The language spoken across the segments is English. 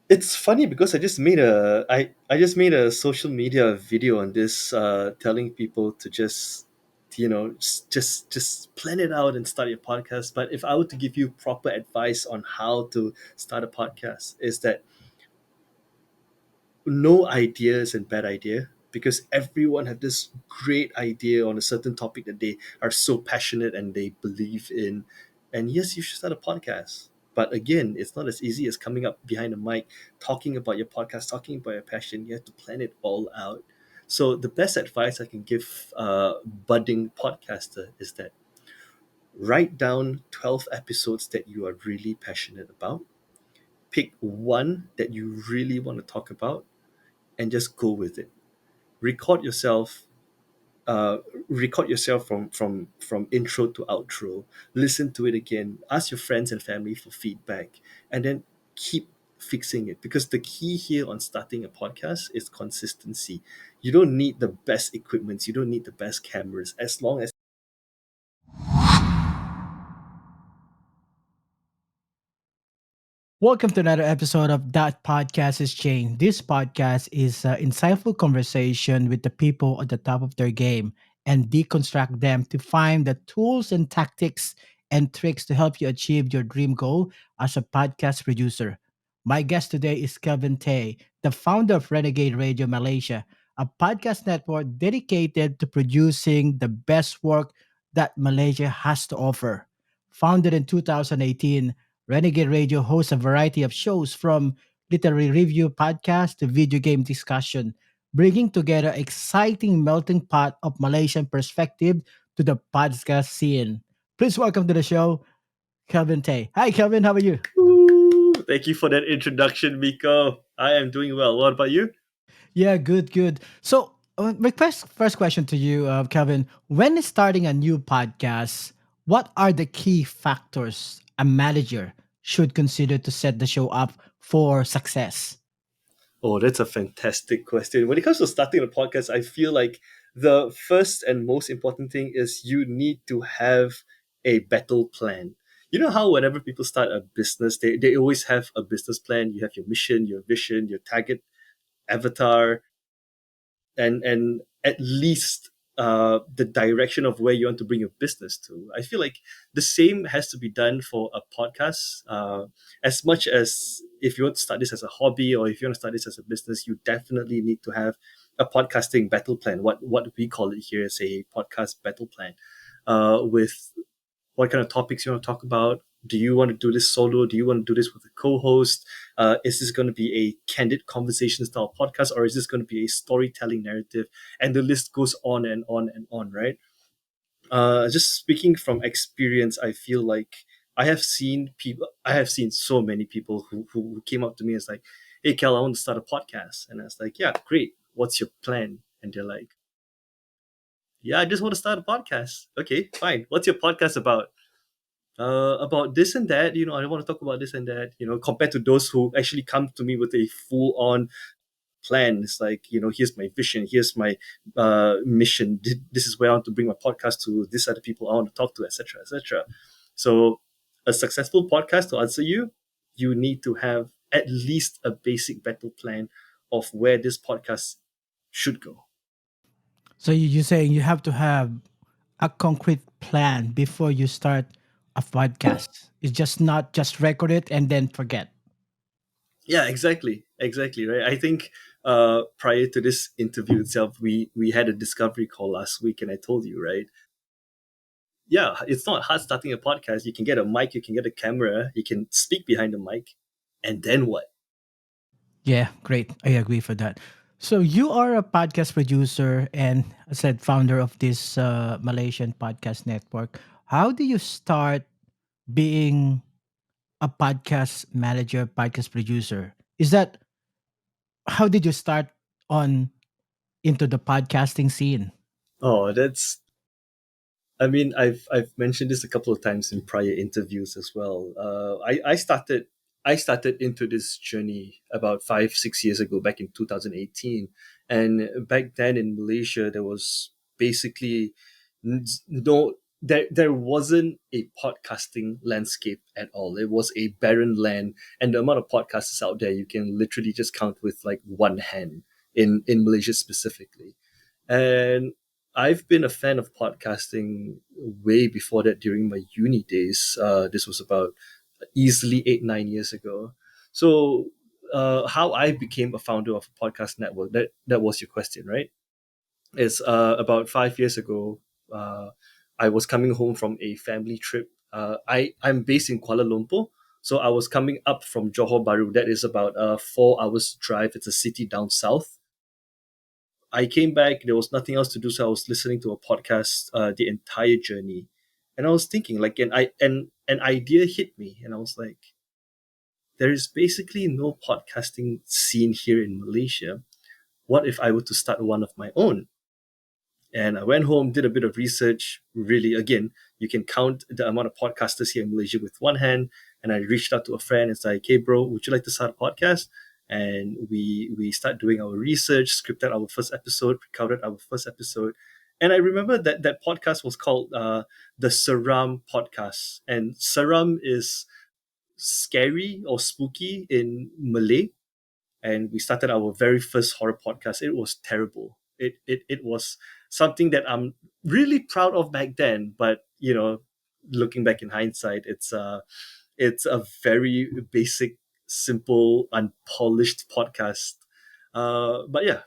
It's funny because I just made a social media video on this, telling people to just just plan it out and start your podcast. But if I were to give you proper advice on how to start a podcast, is that no idea is a bad idea, because everyone have this great idea on a certain topic that they are so passionate and they believe in. And yes, you should start a podcast, but again, it's not as easy as coming up behind a mic, talking about your podcast, talking about your passion. You have to plan it all out. So the best advice I can give a budding podcaster is that write down 12 episodes that you are really passionate about, pick one that you really want to talk about, and just go with it. Record yourself, uh, record yourself from intro to outro. Listen to it again. Ask your friends and family for feedback, and then keep fixing it. Because the key here on starting a podcast is consistency. You don't need the best equipment. You don't need the best cameras. As long as Welcome to another episode of That Podcast is Jane. This podcast is insightful conversation with the people at the top of their game and deconstruct them to find the tools and tactics and tricks to help you achieve your dream goal as a podcast producer. My guest today is Kelvin Tay, the founder of Renegade Radio Malaysia, a podcast network dedicated to producing the best work that Malaysia has to offer. Founded in 2018, Renegade Radio hosts a variety of shows from literary review podcast to video game discussion, bringing together exciting melting pot of Malaysian perspective to the podcast scene. Please welcome to the show, Kelvin Tay. Hi, Kelvin. How are you? Ooh, thank you for that introduction, Miko. I am doing well. What about you? Yeah, good, good. So, my first question to you, Kelvin, when starting a new podcast, what are the key factors a manager should consider to set the show up for success? Oh, that's a fantastic question. When it comes to starting a podcast, I feel like the first and most important thing is you need to have a battle plan. You know how whenever people start a business, they always have a business plan. You have your mission, your vision, your target avatar, and at least the direction of where you want to bring your business to. I feel like the same has to be done for a podcast. As much as if you want to start this as a hobby or if you want to start this as a business, you definitely need to have a podcasting battle plan. What we call it here is a podcast battle plan, with what kind of topics you want to talk about. Do you want to do this solo? Do you want to do this with a co-host? Is this going to be a candid conversation style podcast, or is this going to be a storytelling narrative? And the list goes on and on and on, right? Just speaking from experience, I feel like I have seen so many people who came up to me as like, "Hey, Kel, I want to start a podcast," and I was like, "Yeah, great. What's your plan?" And they're like, "Yeah, I just want to start a podcast." Okay, fine. What's your podcast about? About this and that. I want to talk about this and that. Compared to those who actually come to me with a full on plan. It's like, here's my vision, here's my mission. This is where I want to bring my podcast to. These are the people I want to talk to, etc., etc. So, a successful podcast, to answer you, you need to have at least a basic battle plan of where this podcast should go. So you're saying you have to have a concrete plan before you start a podcast. It's just not just record it and then forget. Yeah, exactly, right. I think prior to this interview itself, we had a discovery call last week, and I told you, right? Yeah, it's not hard starting a podcast. You can get a mic, you can get a camera, you can speak behind the mic, and then what? Yeah, great. I agree for that. So you are a podcast producer and I said founder of this Malaysian podcast network. How do you start being a podcast manager, podcast producer? Is that how did you start on into the podcasting scene? Oh, that's. I mean, I've mentioned this a couple of times in prior interviews as well. I started into this journey about 5 6 years ago, back in 2018, and back then in Malaysia there was basically no. there wasn't a podcasting landscape at all. It was a barren land, and the amount of podcasters out there you can literally just count with like one hand in Malaysia specifically. And I've been a fan of podcasting way before that during my uni days. This was about easily 8 9 years ago. So how I became a founder of a podcast network, that was your question, right? Is about 5 years ago. Uh, I was coming home from a family trip. I'm based in Kuala Lumpur, so I was coming up from Johor Bahru. That is about a 4 hours drive. It's a city down south. I came back. There was nothing else to do, so I was listening to a podcast the entire journey, and I was thinking like an idea hit me, and I was like, there is basically no podcasting scene here in Malaysia. What if I were to start one of my own? And I went home, did a bit of research. Really, again, you can count the amount of podcasters here in Malaysia with one hand. And I reached out to a friend and said, "Hey, bro, would you like to start a podcast?" And we start doing our research, scripted our first episode, recorded our first episode. And I remember that podcast was called the Seram Podcast. And Seram is scary or spooky in Malay, and we started our very first horror podcast. It was terrible. It was something that I'm really proud of back then, but looking back in hindsight, it's a very basic, simple, unpolished podcast. But yeah,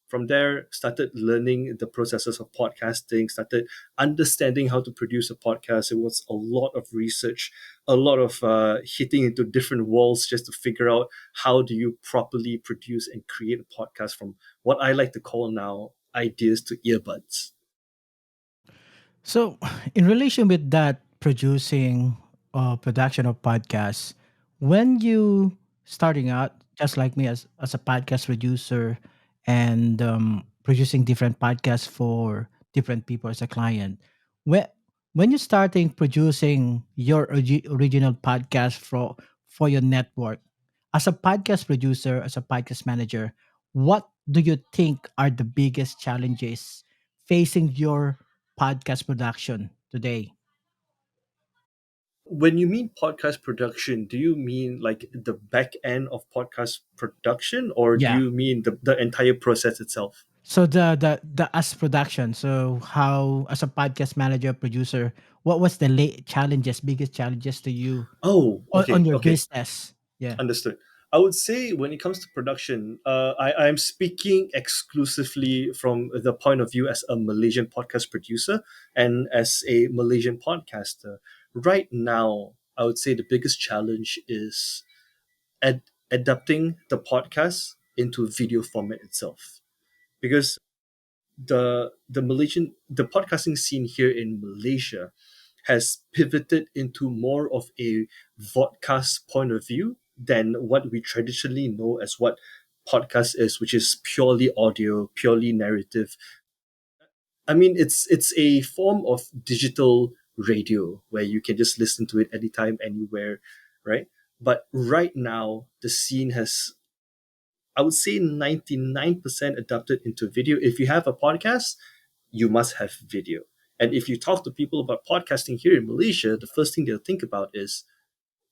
from there, started learning the processes of podcasting, started understanding how to produce a podcast. It was a lot of research, a lot of hitting into different walls just to figure out how do you properly produce and create a podcast from what I like to call now ideas to earbuds. So, in relation with that, producing production of podcasts, when you starting out, just like me as a podcast producer and producing different podcasts for different people as a client, when when you starting producing your original podcast for your network, as a podcast producer, as a podcast manager, what do you think are the biggest challenges facing your podcast production today? When you mean podcast production, do you mean like the back end of podcast production, or do Yeah. you mean the entire process itself? So the as production. So how as a podcast manager producer, what was the challenges, biggest challenges to you Oh, on okay, your okay. business? Yeah. Understood. I would say when it comes to production, I'm speaking exclusively from the point of view as a Malaysian podcast producer and as a Malaysian podcaster. Right now, I would say the biggest challenge is adapting the podcast into video format itself, because the podcasting scene here in Malaysia has pivoted into more of a vodcast point of view than what we traditionally know as what podcast is, which is purely audio, purely narrative. I mean, it's a form of digital radio where you can just listen to it anytime, anywhere, right? But right now, the scene has, I would say, 99% adapted into video. If you have a podcast, you must have video. And if you talk to people about podcasting here in Malaysia, the first thing they'll think about is,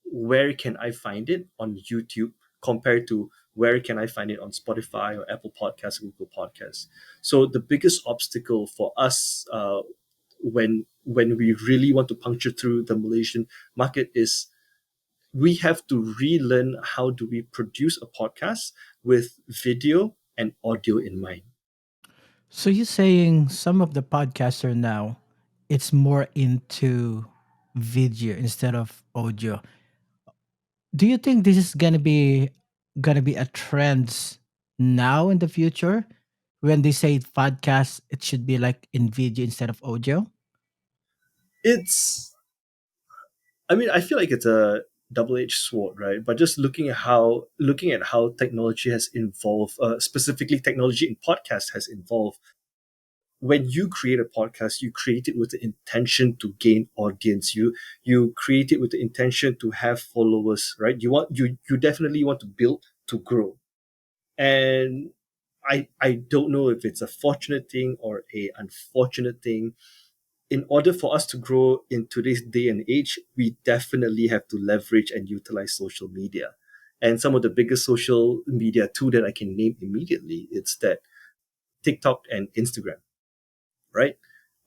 where can I find it on YouTube compared to where can I find it on Spotify or Apple Podcasts, Google Podcasts. So the biggest obstacle for us when we really want to puncture through the Malaysian market is we have to relearn how do we produce a podcast with video and audio in mind. So you're saying some of the podcaster now, it's more into video instead of audio. Do you think this is gonna be a trend now in the future? When they say podcast, it should be like in video instead of audio. It's I mean, I feel like it's a double-edged sword, right? But just looking at how technology has evolved, specifically technology in podcast has evolved. When you create a podcast, you create it with the intention to gain audience. You create it with the intention to have followers, right? You definitely want to build to grow. And I don't know if it's a fortunate thing or a unfortunate thing. in order for us to grow in today's day and age, we definitely have to leverage and utilize social media. And some of the biggest social media tool that I can name immediately, it's that TikTok and Instagram, right?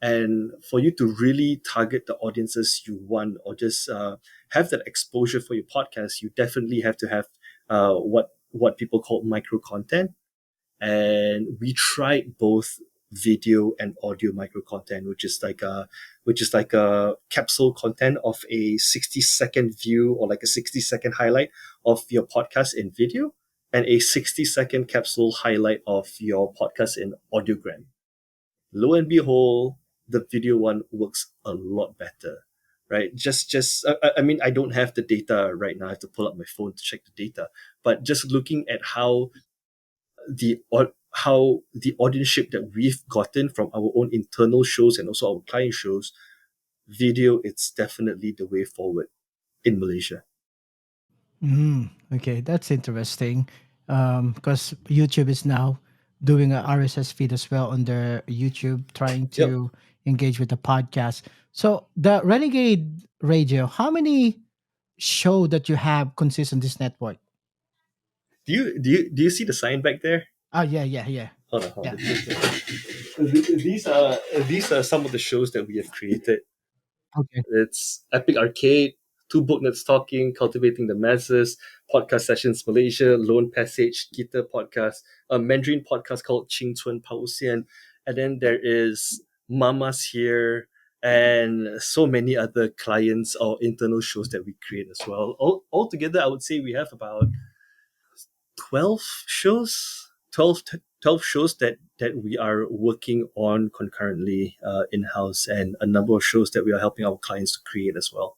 And for you to really target the audiences you want, or just have that exposure for your podcast, you definitely have to have what people call micro content. And we tried both video and audio micro content, which is like a capsule content of a 60-second view, or like a 60-second highlight of your podcast in video, and a 60-second capsule highlight of your podcast in audiogram. Lo and behold, the video one works a lot better, right? I mean, I don't have the data right now. I have to pull up my phone to check the data, but just looking at how the audience that we've gotten from our own internal shows and also our client shows, video, it's definitely the way forward in Malaysia. Okay, that's interesting. Because YouTube is now doing a RSS feed as well on their YouTube, trying Yep. to engage with the podcast. So the Renegade Radio, how many show that you have consist on this network? Do you see the sign back there? Oh yeah, yeah, yeah, Hold on, hold yeah. on. These are some of the shows that we have created. Okay. It's Epic Arcade, Two Booknets Talking, Cultivating the Masses, Podcast Sessions Malaysia, Lone Passage, Guitar Podcast, a Mandarin podcast called Ching Chun Pausian, and then there is Mamas Here, and so many other clients or internal shows that we create as well. Altogether, I would say we have about 12 shows, 12 shows that we are working on concurrently in-house, and a number of shows that we are helping our clients to create as well.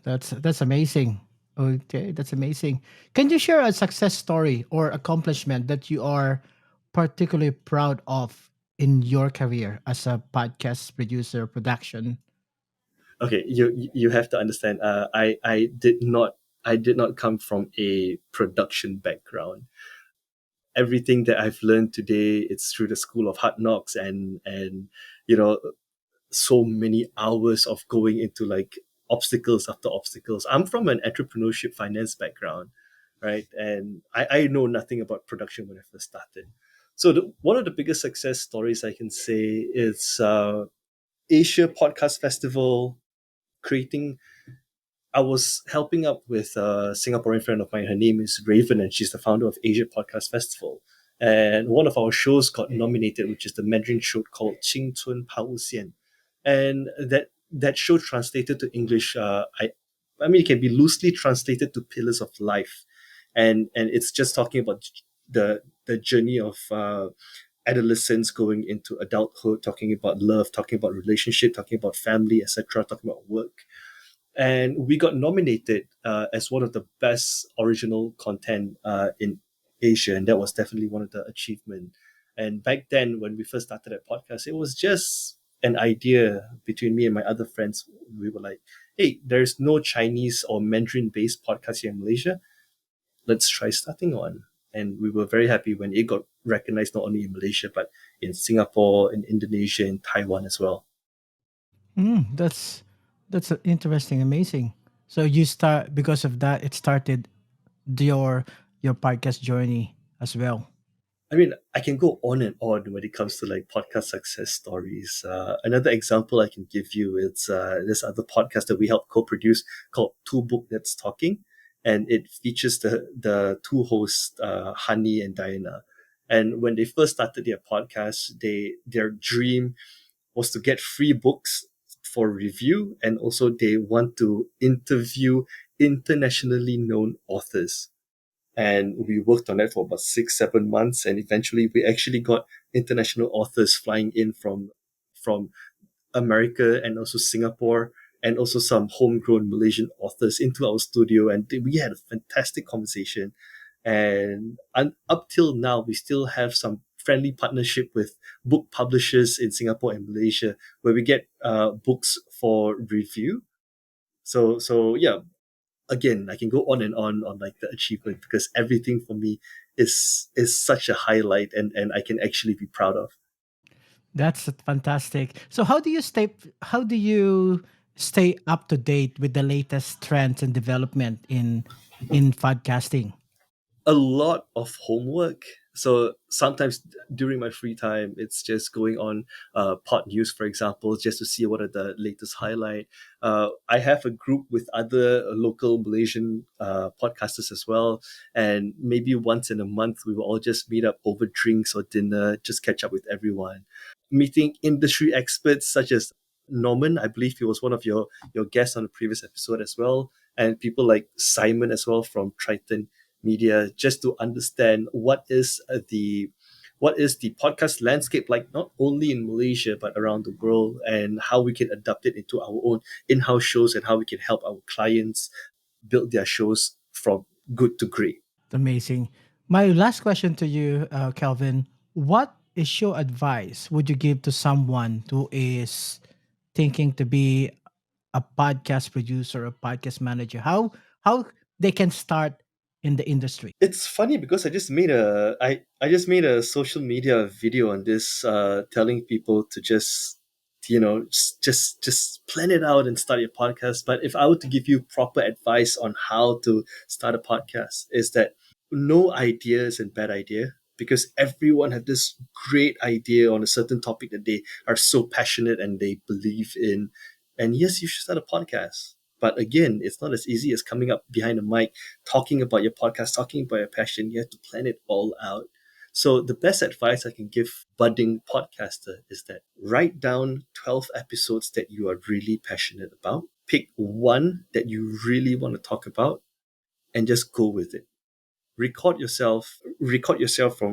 That's amazing. Okay, that's amazing. Can you share a success story or accomplishment that you are particularly proud of in your career as a podcast producer production? Okay, you have to understand, I did not come from a production background. Everything that I've learned today, it's through the school of hard knocks, and you know so many hours of going into like obstacles after obstacles. I'm from an entrepreneurship finance background, right? And I know nothing about production when I first started. So one of the biggest success stories I can say is Asia Podcast Festival, creating. I was helping up with a Singaporean friend of mine. Her name is Raven, and she's the founder of Asia Podcast Festival. And one of our shows got nominated, which is the Mandarin show called Qing Chun Pao Xian. And that show translated to English, I mean, it can be loosely translated to Pillars of Life, and it's just talking about the journey of adolescence going into adulthood, talking about love, talking about relationship, talking about family, etc., talking about work. And we got nominated as one of the best original content in Asia, and that was definitely one of the achievements. And back then, when we first started that podcast, it was just an idea between me and my other friends. We were like, "Hey, there's no Chinese or Mandarin-based podcast here in Malaysia. Let's try starting one." And we were very happy when it got recognized not only in Malaysia but in Singapore, in Indonesia, in Taiwan as well. That's interesting, amazing. So you start because of that. It started your your podcast journey as well. I mean, I can go on and on when it comes to like podcast success stories. Another example I can give you is this other podcast that we helped co-produce called Two Book That's Talking, and it features the two hosts, Hani and Diana. And when they first started their podcast, their dream was to get free books for review, and also they want to interview internationally known authors. And we worked on that for about 6 7 months, and eventually we actually got international authors flying in from America and also Singapore, and also some homegrown Malaysian authors into our studio, and we had a fantastic conversation. And up till now, we still have some friendly partnership with book publishers in Singapore and Malaysia, where we get books for review. So yeah, again, I can go on like the achievement, because everything for me is such a highlight, and I can actually be proud of. That's fantastic. So how do you stay up to date with the latest trends and development in podcasting? A lot of homework. So sometimes during my free time, it's just going on Pod News, for example, just to see what are the latest highlight. I have a group with other local Malaysian podcasters as well, and maybe once in a month we will all just meet up over drinks or dinner, just catch up with everyone. Meeting industry experts such as Norman, I believe he was one of your guests on the previous episode as well, and people like Simon as well from Triton Media, just to understand what is the podcast landscape like, not only in Malaysia but around the world, and how we can adapt it into our own in-house shows, and how we can help our clients build their shows from good to great. Amazing. My last question to you, Kelvin, what is your advice would you give to someone who is thinking to be a podcast producer, a podcast manager? How they can start in the industry? It's funny because I just made a social media video on this, telling people to just just plan it out and start your podcast. But if I were to give you proper advice on how to start a podcast, is that no idea is a bad idea, because everyone have this great idea on a certain topic that they are so passionate and they believe in. And yes, you should start a podcast. But again, it's not as easy as coming up behind a mic, talking about your podcast, talking about your passion. You have to plan it all out. So the best advice I can give budding podcaster is that write down 12 episodes that you are really passionate about. Pick one that you really want to talk about and just go with it. Record yourself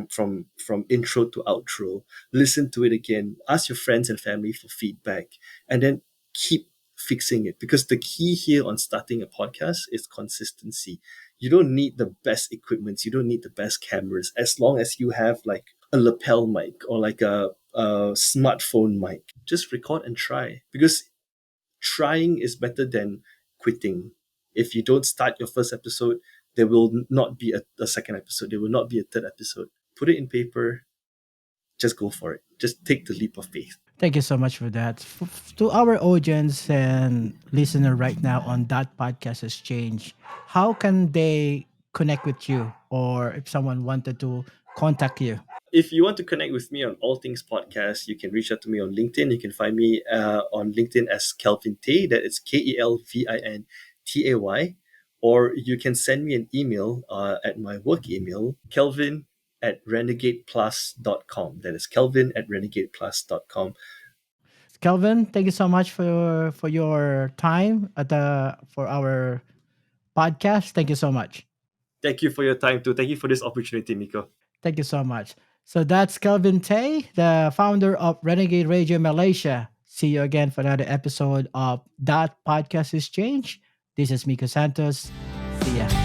from intro to outro. Listen to it again. Ask your friends and family for feedback, and then keep fixing it, because the key here on starting a podcast is consistency. You don't need the best equipment, you don't need the best cameras, as long as you have like a lapel mic or like a smartphone mic. Just record and try, because trying is better than quitting. If you don't start your first episode, there will not be a second episode. There will not be a third episode. Put it in paper. Just go for it. Just take the leap of faith. Thank you so much for that. To our audience and listener right now on that podcast exchange, how can they connect with you, or if someone wanted to contact you? If you want to connect with me on all things podcast, you can reach out to me on LinkedIn. You can find me on LinkedIn as Kelvin Tay. That is KelvinTay. Or you can send me an email at my work email, kelvin@renegadeplus.com. That is kelvin@renegadeplus.com. Kelvin, thank you so much for your time at the for our podcast. Thank you so much. Thank you for your time too. Thank you for this opportunity, Miko. Thank you so much. So that's Kelvin Tay, the founder of Renegade Radio Malaysia. See you again for another episode of That Podcast Exchange. This is Miko Santos. See ya.